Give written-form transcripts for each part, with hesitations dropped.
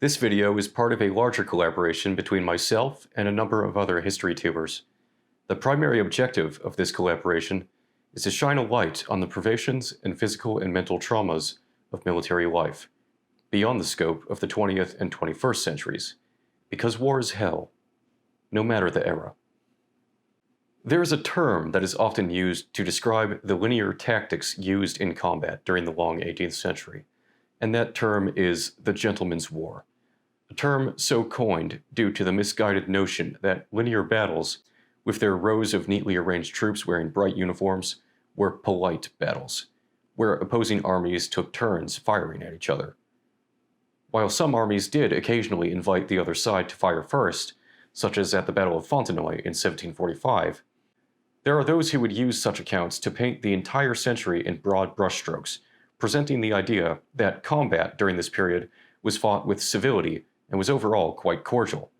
This video is part of a larger collaboration between myself and a number of other history tubers. The primary objective of this collaboration is to shine a light on the privations and physical and mental traumas of military life, beyond the scope of the 20th and 21st centuries, because war is hell, no matter the era. There is a term that is often used to describe the linear tactics used in combat during the long 18th century, and that term is the gentleman's war. A term so coined due to the misguided notion that linear battles, with their rows of neatly arranged troops wearing bright uniforms, were polite battles, where opposing armies took turns firing at each other. While some armies did occasionally invite the other side to fire first, such as at the Battle of Fontenoy in 1745, there are those who would use such accounts to paint the entire century in broad brushstrokes, presenting the idea that combat during this period was fought with civility and was overall quite cordial.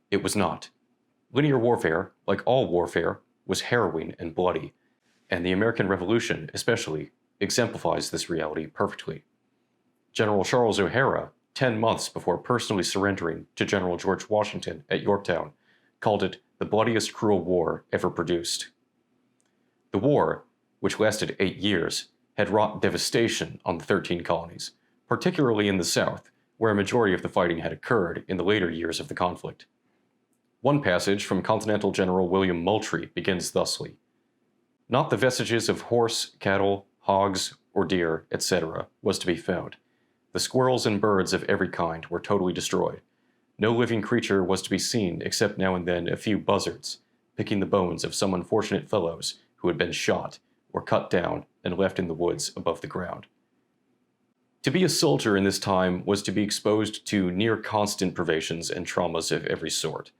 It was not. Linear warfare, like all warfare, was harrowing and bloody, and the American Revolution, especially, exemplifies this reality perfectly. General Charles O'Hara, 10 months before personally surrendering to General George Washington at Yorktown, called it the bloodiest cruel war ever produced. The war, which lasted 8 years, had wrought devastation on the 13 colonies, particularly in the South, where a majority of the fighting had occurred in the later years of the conflict. One passage from Continental General William Moultrie begins thusly: "Not the vestiges of horse, cattle, hogs, or deer, etc., was to be found. The squirrels and birds of every kind were totally destroyed. No living creature was to be seen except now and then a few buzzards, picking the bones of some unfortunate fellows who had been shot, or cut down and left in the woods above the ground." To be a soldier in this time was to be exposed to near-constant privations and traumas of every sort.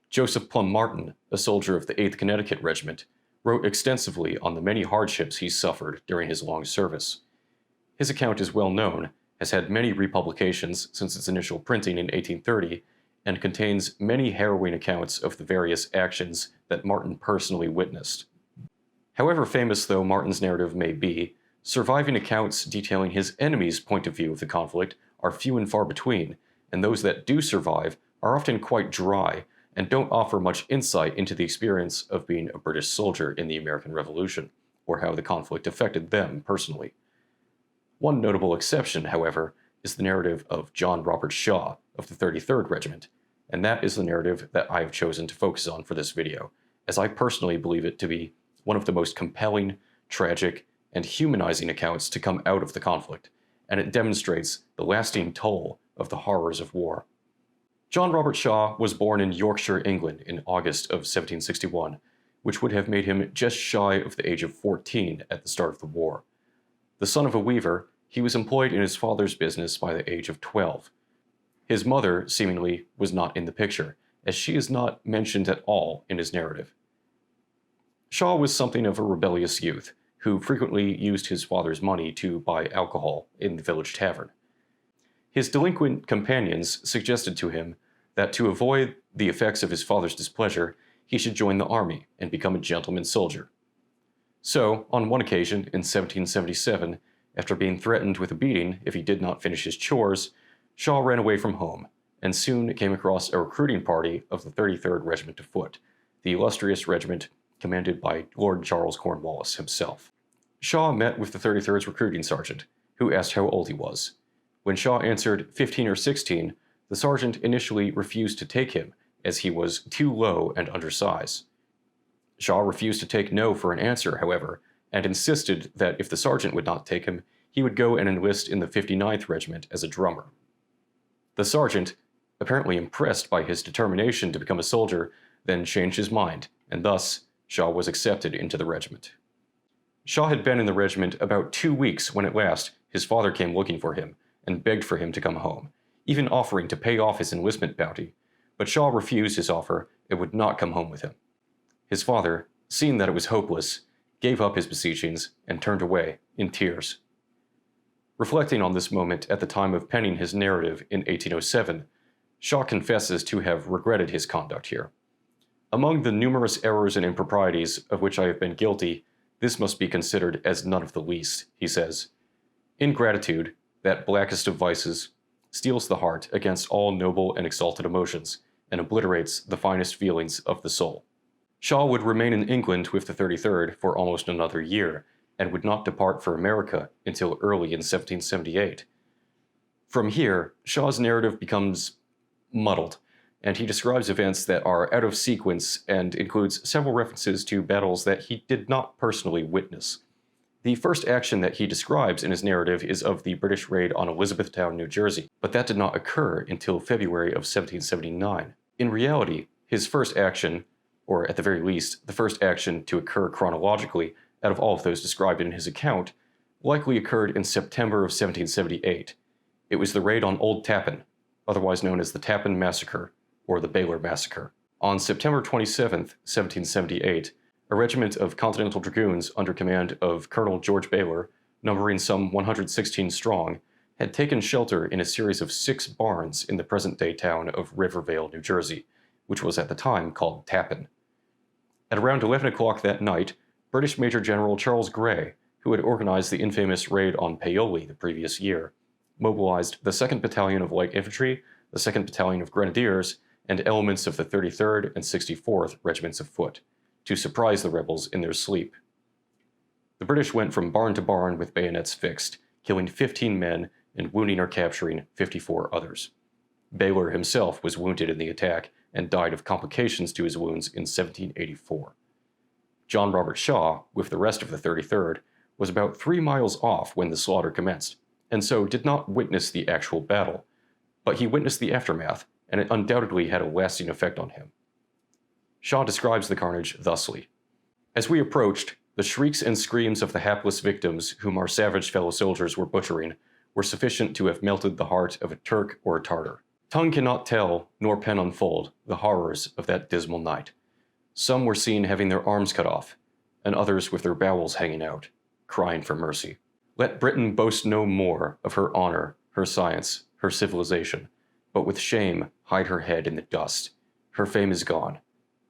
Joseph Plum Martin, a soldier of the 8th Connecticut Regiment, wrote extensively on the many hardships he suffered during his long service. His account is well known, has had many republications since its initial printing in 1830, and contains many harrowing accounts of the various actions that Martin personally witnessed. However famous though Martin's narrative may be, surviving accounts detailing his enemy's point of view of the conflict are few and far between, and those that do survive are often quite dry and don't offer much insight into the experience of being a British soldier in the American Revolution, or how the conflict affected them personally. One notable exception, however, is the narrative of John Robert Shaw of the 33rd Regiment, and that is the narrative that I have chosen to focus on for this video, as I personally believe it to be one of the most compelling, tragic, and humanizing accounts to come out of the conflict, and it demonstrates the lasting toll of the horrors of war. John Robert Shaw was born in Yorkshire, England in August of 1761, which would have made him just shy of the age of 14 at the start of the war. The son of a weaver, he was employed in his father's business by the age of 12. His mother, seemingly, was not in the picture, as she is not mentioned at all in his narrative. Shaw was something of a rebellious youth, who frequently used his father's money to buy alcohol in the village tavern. His delinquent companions suggested to him that to avoid the effects of his father's displeasure, he should join the army and become a gentleman soldier. So, on one occasion in 1777, after being threatened with a beating if he did not finish his chores, Shaw ran away from home, and soon came across a recruiting party of the 33rd Regiment of Foot, the illustrious regiment commanded by Lord Charles Cornwallis himself. Shaw met with the 33rd's recruiting sergeant, who asked how old he was. When Shaw answered 15 or 16, the sergeant initially refused to take him, as he was too low and undersized. Shaw refused to take no for an answer, however, and insisted that if the sergeant would not take him, he would go and enlist in the 59th Regiment as a drummer. The sergeant, apparently impressed by his determination to become a soldier, then changed his mind, and thus Shaw was accepted into the regiment. Shaw had been in the regiment about 2 weeks when at last his father came looking for him and begged for him to come home, even offering to pay off his enlistment bounty, but Shaw refused his offer and would not come home with him. His father, seeing that it was hopeless, gave up his beseechings and turned away in tears. Reflecting on this moment at the time of penning his narrative in 1807, Shaw confesses to have regretted his conduct here. Among the numerous errors and improprieties of which I have been guilty, this must be considered as none of the least, he says. Ingratitude, that blackest of vices, steels the heart against all noble and exalted emotions, and obliterates the finest feelings of the soul. Shaw would remain in England with the 33rd for almost another year, and would not depart for America until early in 1778. From here, Shaw's narrative becomes muddled, and he describes events that are out of sequence and includes several references to battles that he did not personally witness. The first action that he describes in his narrative is of the British raid on Elizabethtown, New Jersey, but that did not occur until February of 1779. In reality, his first action, or at the very least, the first action to occur chronologically out of all of those described in his account, likely occurred in September of 1778. It was the raid on Old Tappan, otherwise known as the Tappan Massacre, or the Baylor Massacre. On September 27, 1778, a regiment of Continental Dragoons under command of Colonel George Baylor, numbering some 116 strong, had taken shelter in a series of 6 barns in the present-day town of Rivervale, New Jersey, which was at the time called Tappan. At around 11 o'clock that night, British Major General Charles Grey, who had organized the infamous raid on Paoli the previous year, mobilized the 2nd Battalion of Light Infantry, the 2nd Battalion of Grenadiers, and elements of the 33rd and 64th Regiments of Foot, to surprise the rebels in their sleep. The British went from barn to barn with bayonets fixed, killing 15 men and wounding or capturing 54 others. Baylor himself was wounded in the attack and died of complications to his wounds in 1784. John Robert Shaw, with the rest of the 33rd, was about 3 miles off when the slaughter commenced, and so did not witness the actual battle, but he witnessed the aftermath, and it undoubtedly had a lasting effect on him. Shaw describes the carnage thusly. As we approached, the shrieks and screams of the hapless victims whom our savage fellow soldiers were butchering were sufficient to have melted the heart of a Turk or a Tartar. Tongue cannot tell, nor pen unfold, the horrors of that dismal night. Some were seen having their arms cut off, and others with their bowels hanging out, crying for mercy. Let Britain boast no more of her honor, her science, her civilization, but with shame hide her head in the dust. Her fame is gone.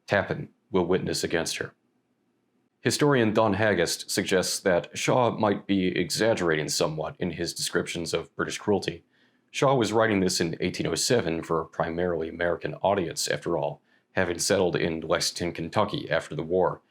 Tappan will witness against her. Historian Don Haggist suggests that Shaw might be exaggerating somewhat in his descriptions of British cruelty. Shaw was writing this in 1807 for a primarily American audience, after all, having settled in Lexington, Kentucky after the war.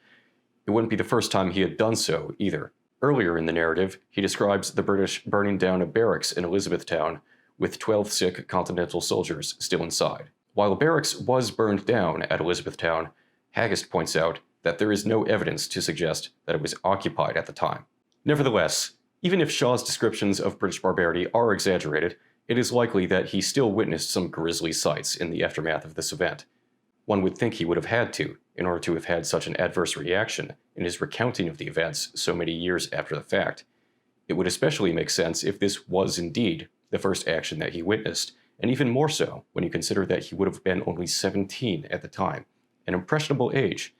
It wouldn't be the first time he had done so, either. Earlier in the narrative, he describes the British burning down a barracks in Elizabethtown with 12 sick Continental soldiers still inside. While a barracks was burned down at Elizabethtown, Haggist points out that there is no evidence to suggest that it was occupied at the time. Nevertheless, even if Shaw's descriptions of British barbarity are exaggerated, it is likely that he still witnessed some grisly sights in the aftermath of this event. One would think he would have had to, in order to have had such an adverse reaction in his recounting of the events so many years after the fact. It would especially make sense if this was indeed the first action that he witnessed, and even more so when you consider that he would have been only 17 at the time, an impressionable age.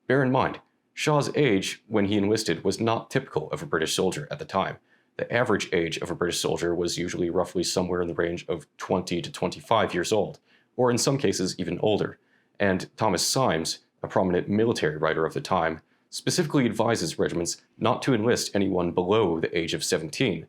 Bear in mind, Shaw's age when he enlisted was not typical of a British soldier at the time. The average age of a British soldier was usually roughly somewhere in the range of 20 to 25 years old, or in some cases even older, and Thomas Symes, a prominent military writer of the time, specifically advises regiments not to enlist anyone below the age of 17.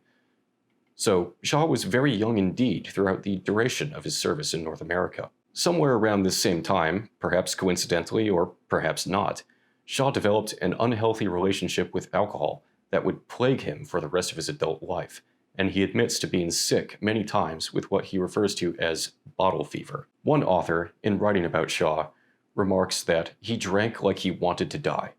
So Shaw was very young indeed throughout the duration of his service in North America. Somewhere around this same time, perhaps coincidentally or perhaps not, Shaw developed an unhealthy relationship with alcohol that would plague him for the rest of his adult life, and he admits to being sick many times with what he refers to as bottle fever. One author, in writing about Shaw, remarks that he drank like he wanted to die.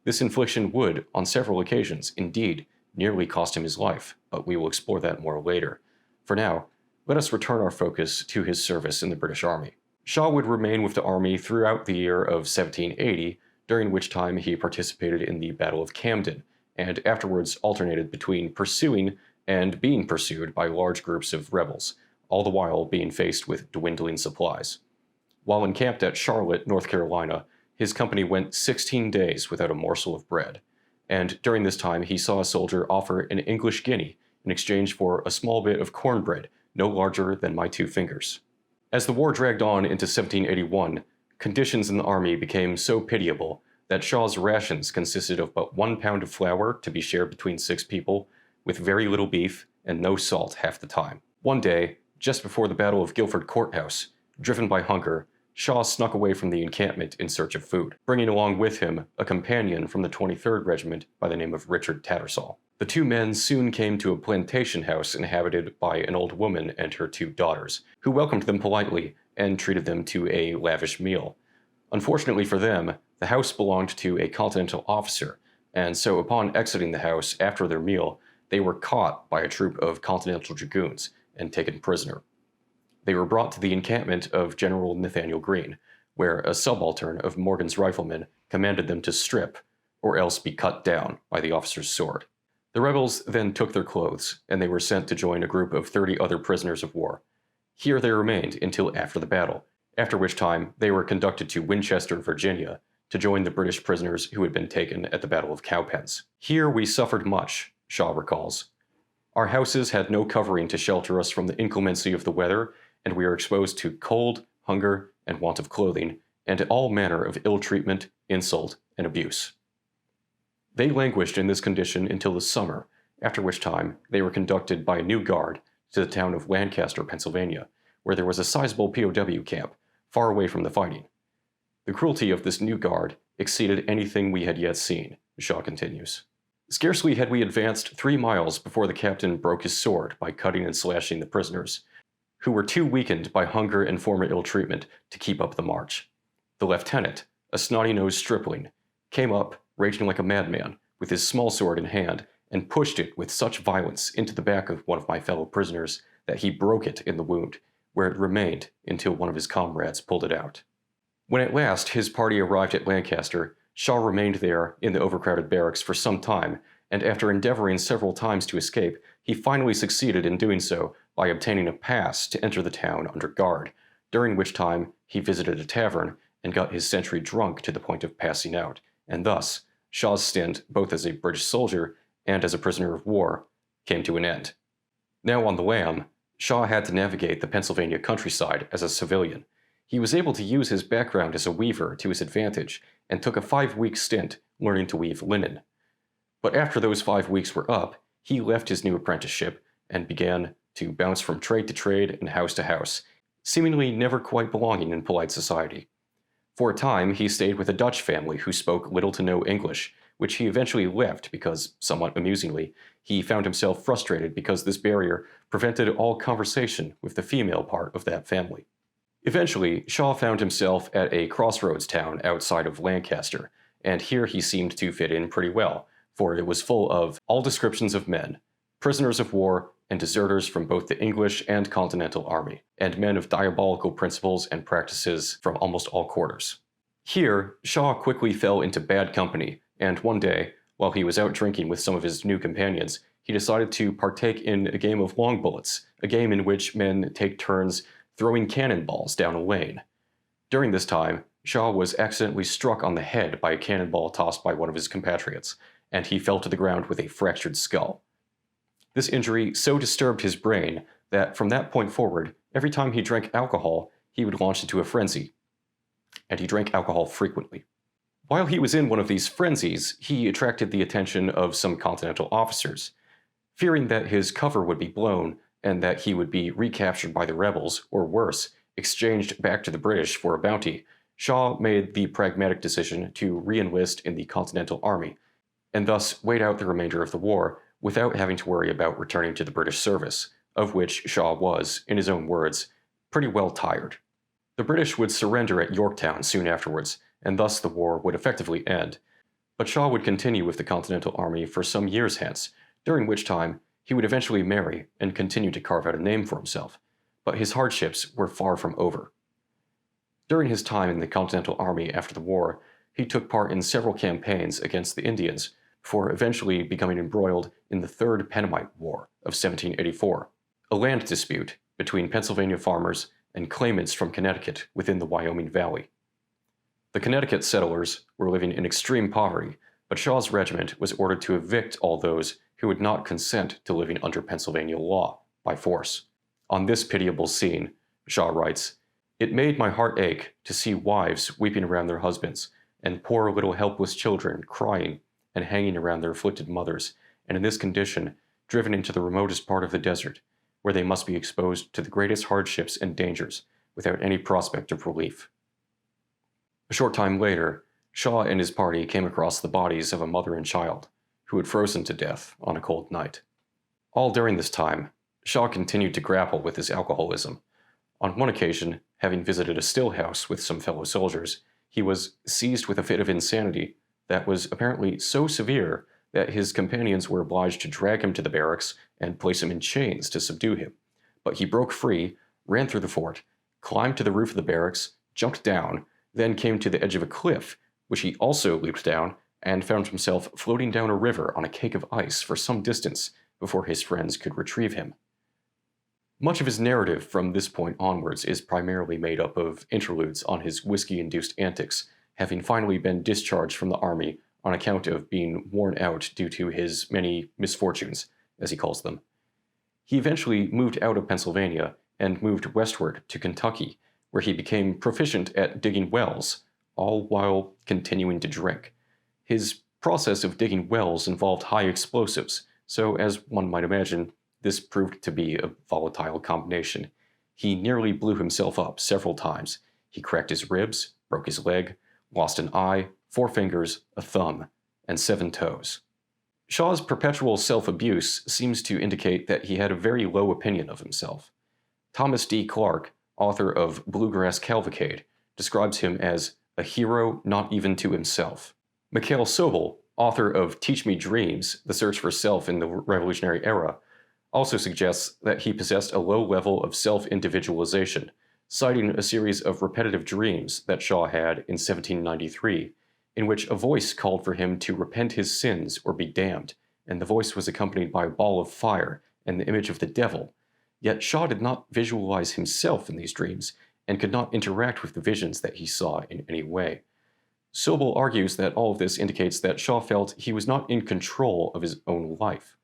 This infliction would, on several occasions, indeed, nearly cost him his life, but we will explore that more later. For now, let us return our focus to his service in the British Army. Shaw would remain with the Army throughout the year of 1780, during which time he participated in the Battle of Camden, and afterwards alternated between pursuing and being pursued by large groups of rebels, all the while being faced with dwindling supplies. While encamped at Charlotte, North Carolina, his company went 16 days without a morsel of bread, and during this time he saw a soldier offer an English guinea in exchange for a small bit of cornbread no larger than my 2 fingers. As the war dragged on into 1781, conditions in the army became so pitiable that Shaw's rations consisted of but 1 pound of flour to be shared between 6 people, with very little beef and no salt half the time. One day, just before the Battle of Guilford Courthouse, driven by hunger, Shaw snuck away from the encampment in search of food, bringing along with him a companion from the 23rd Regiment by the name of Richard Tattersall. The two men soon came to a plantation house inhabited by an old woman and her two daughters, who welcomed them politely and treated them to a lavish meal. Unfortunately for them, the house belonged to a Continental officer, and so upon exiting the house after their meal, they were caught by a troop of Continental dragoons and taken prisoner. They were brought to the encampment of General Nathaniel Greene, where a subaltern of Morgan's riflemen commanded them to strip, or else be cut down by the officer's sword. The rebels then took their clothes, and they were sent to join a group of 30 other prisoners of war. Here they remained until after the battle, after which time they were conducted to Winchester, Virginia, to join the British prisoners who had been taken at the Battle of Cowpens. Here we suffered much, Shaw recalls. Our houses had no covering to shelter us from the inclemency of the weather, and we are exposed to cold, hunger, and want of clothing, and all manner of ill treatment, insult, and abuse. They languished in this condition until the summer, after which time they were conducted by a new guard to the town of Lancaster, Pennsylvania, where there was a sizable POW camp, far away from the fighting. The cruelty of this new guard exceeded anything we had yet seen, Shaw continues. Scarcely had we advanced 3 miles before the captain broke his sword by cutting and slashing the prisoners, who were too weakened by hunger and former ill treatment to keep up the march. The lieutenant, a snotty-nosed stripling, came up, raging like a madman, with his small sword in hand, and pushed it with such violence into the back of one of my fellow prisoners that he broke it in the wound, where it remained until one of his comrades pulled it out. When at last his party arrived at Lancaster, Shaw remained there in the overcrowded barracks for some time, and after endeavoring several times to escape, he finally succeeded in doing so by obtaining a pass to enter the town under guard, during which time he visited a tavern and got his sentry drunk to the point of passing out, and thus Shaw's stint, both as a British soldier and as a prisoner of war, came to an end. Now on the lam, Shaw had to navigate the Pennsylvania countryside as a civilian. He was able to use his background as a weaver to his advantage and took a 5-week stint learning to weave linen. But after those 5 weeks were up, he left his new apprenticeship and began to bounce from trade to trade and house to house, seemingly never quite belonging in polite society. For a time, he stayed with a Dutch family who spoke little to no English, which he eventually left because, somewhat amusingly, he found himself frustrated because this barrier prevented all conversation with the female part of that family. Eventually, Shaw found himself at a crossroads town outside of Lancaster, and here he seemed to fit in pretty well, for it was full of all descriptions of men, prisoners of war, and deserters from both the English and Continental Army, and men of diabolical principles and practices from almost all quarters. Here, Shaw quickly fell into bad company, and one day, while he was out drinking with some of his new companions, he decided to partake in a game of long bullets, a game in which men take turns throwing cannonballs down a lane. During this time, Shaw was accidentally struck on the head by a cannonball tossed by one of his compatriots, and he fell to the ground with a fractured skull. This injury so disturbed his brain that from that point forward, every time he drank alcohol, he would launch into a frenzy, and he drank alcohol frequently. While he was in one of these frenzies, he attracted the attention of some Continental officers. Fearing that his cover would be blown and that he would be recaptured by the rebels, or worse, exchanged back to the British for a bounty, Shaw made the pragmatic decision to re-enlist in the Continental Army, and thus wait out the remainder of the war without having to worry about returning to the British service, of which Shaw was, in his own words, pretty well tired. The British would surrender at Yorktown soon afterwards, and thus the war would effectively end. But Shaw would continue with the Continental Army for some years hence, during which time he would eventually marry and continue to carve out a name for himself, but his hardships were far from over. During his time in the Continental Army after the war, he took part in several campaigns against the Indians, before eventually becoming embroiled in the Third Pennamite War of 1784, a land dispute between Pennsylvania farmers and claimants from Connecticut within the Wyoming Valley. The Connecticut settlers were living in extreme poverty, but Shaw's regiment was ordered to evict all those who would not consent to living under Pennsylvania law by force. On this pitiable scene, Shaw writes, "It made my heart ache to see wives weeping around their husbands, and poor little helpless children crying and hanging around their afflicted mothers, and in this condition, driven into the remotest part of the desert, where they must be exposed to the greatest hardships and dangers without any prospect of relief. A short time later, Shaw and his party came across the bodies of a mother and child who had frozen to death on a cold night. All during this time, Shaw continued to grapple with his alcoholism. On one occasion, having visited a still house with some fellow soldiers, he was seized with a fit of insanity that was apparently so severe that his companions were obliged to drag him to the barracks and place him in chains to subdue him. But he broke free, ran through the fort, climbed to the roof of the barracks, jumped down, then came to the edge of a cliff, which he also leaped down, and found himself floating down a river on a cake of ice for some distance before his friends could retrieve him. Much of his narrative from this point onwards is primarily made up of interludes on his whiskey-induced antics, having finally been discharged from the army on account of being worn out due to his many misfortunes, as he calls them. He eventually moved out of Pennsylvania and moved westward to Kentucky, where he became proficient at digging wells, all while continuing to drink. His process of digging wells involved high explosives, so as one might imagine, this proved to be a volatile combination. He nearly blew himself up several times. He cracked his ribs, broke his leg, lost an eye, 4 fingers, a thumb, and 7 toes. Shaw's perpetual self-abuse seems to indicate that he had a very low opinion of himself. Thomas D. Clark, author of Bluegrass Cavalcade, describes him as a hero not even to himself. Mikhail Sobel, author of Teach Me Dreams, The Search for Self in the Revolutionary Era, also suggests that he possessed a low level of self-individualization, citing a series of repetitive dreams that Shaw had in 1793, in which a voice called for him to repent his sins or be damned, and the voice was accompanied by a ball of fire and the image of the devil. Yet Shaw did not visualize himself in these dreams, and could not interact with the visions that he saw in any way. Sobel argues that all of this indicates that Shaw felt he was not in control of his own life.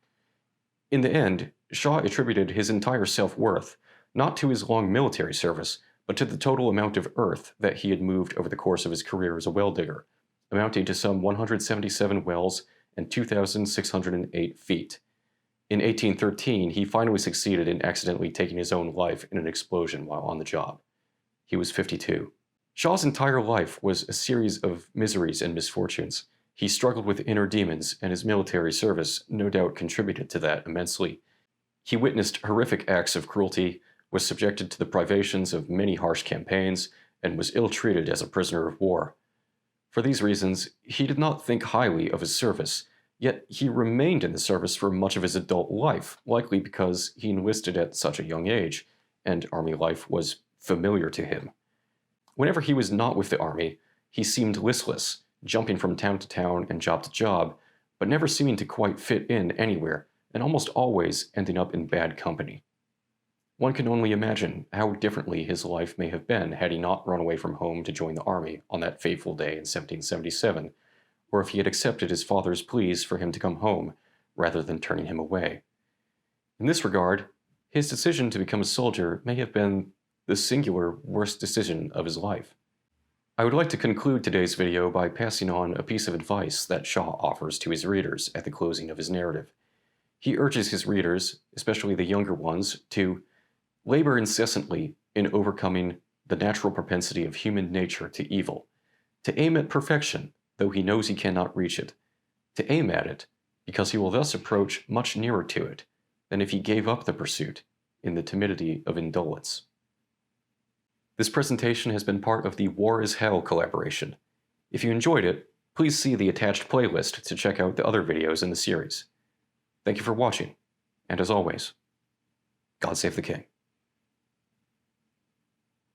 In the end, Shaw attributed his entire self-worth not to his long military service, but to the total amount of earth that he had moved over the course of his career as a well digger, amounting to some 177 wells and 2,608 feet. In 1813, he finally succeeded in accidentally taking his own life in an explosion while on the job. He was 52. Shaw's entire life was a series of miseries and misfortunes. He struggled with inner demons, and his military service no doubt contributed to that immensely. He witnessed horrific acts of cruelty, was subjected to the privations of many harsh campaigns, and was ill-treated as a prisoner of war. For these reasons, he did not think highly of his service, yet he remained in the service for much of his adult life, likely because he enlisted at such a young age, and army life was familiar to him. Whenever he was not with the army, he seemed listless, jumping from town to town and job to job, but never seeming to quite fit in anywhere, and almost always ending up in bad company. One can only imagine how differently his life may have been had he not run away from home to join the army on that fateful day in 1777, or if he had accepted his father's pleas for him to come home, rather than turning him away. In this regard, his decision to become a soldier may have been the singular worst decision of his life. I would like to conclude today's video by passing on a piece of advice that Shaw offers to his readers at the closing of his narrative. He urges his readers, especially the younger ones, to labor incessantly in overcoming the natural propensity of human nature to evil, to aim at perfection, though he knows he cannot reach it, to aim at it because he will thus approach much nearer to it than if he gave up the pursuit in the timidity of indolence. This presentation has been part of the War is Hell collaboration. If you enjoyed it, please see the attached playlist to check out the other videos in the series. Thank you for watching, and as always, God save the King.